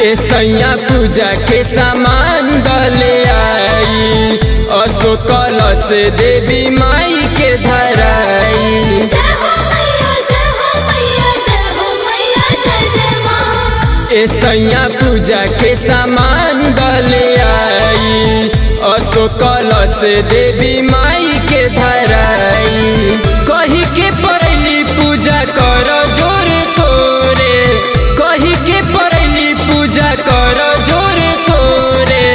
ए सैया पूजा के सामान दले आई, असो कलश देवी माई के धराई। ए सैया पूजा के सामान दले आई, असो कलश देवी माई के धराई। कही के परैली पूजा कर जोरे सोरे, कही के परैली पूजा कर जोरे सोरे।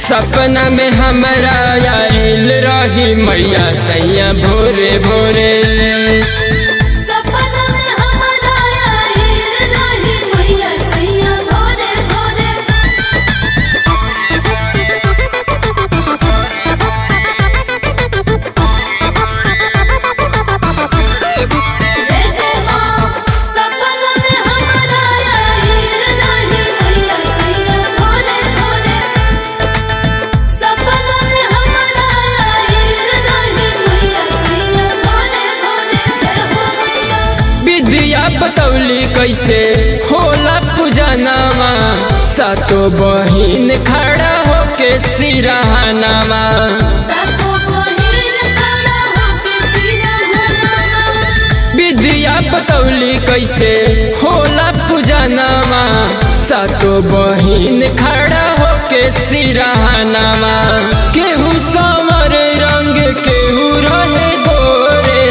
सपना में हमरा आइल रही मैया सैया भोरे भोरे, बतौली कैसे होला पूजनामा, सातो बहिन खड़ा होके सिरहानामा। विद्या बतौली कैसे होला पूजनामा, सातो बहिन खड़ा होके सिरहानामा। केहू संवर रंग केहू रहे गोरे,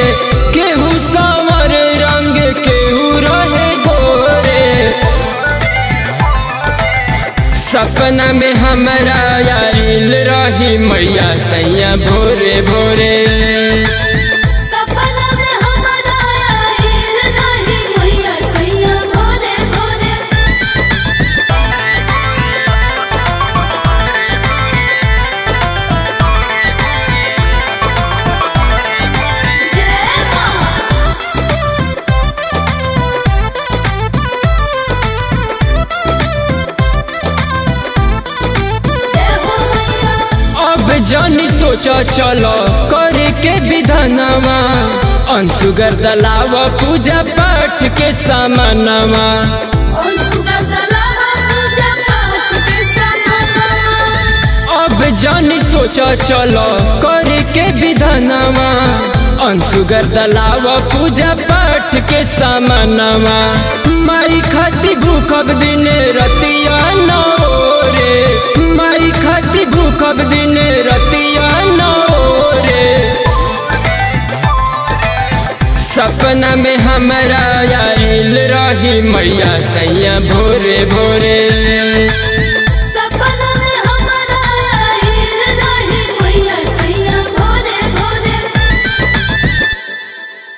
केहू संवर रंग केहू रहे गोरे। सपना में हमरा आइल रही मैया सैया भोरे भोरे, जानी सोचा चलो करे के विधानवा, अंशुगर दलाव पूजा पाठ के सामानवा। अब जानी सोचा चलो करे के विधानवा, अंशुगर दलाव पूजा पाठ के सामानवा। माई खाती भूखब दिन रतिया नौरे, माई खाती भूखब दिन रतिया नौरे। सपना में हमरा आइल रही मैया सैया भोरे भोरे।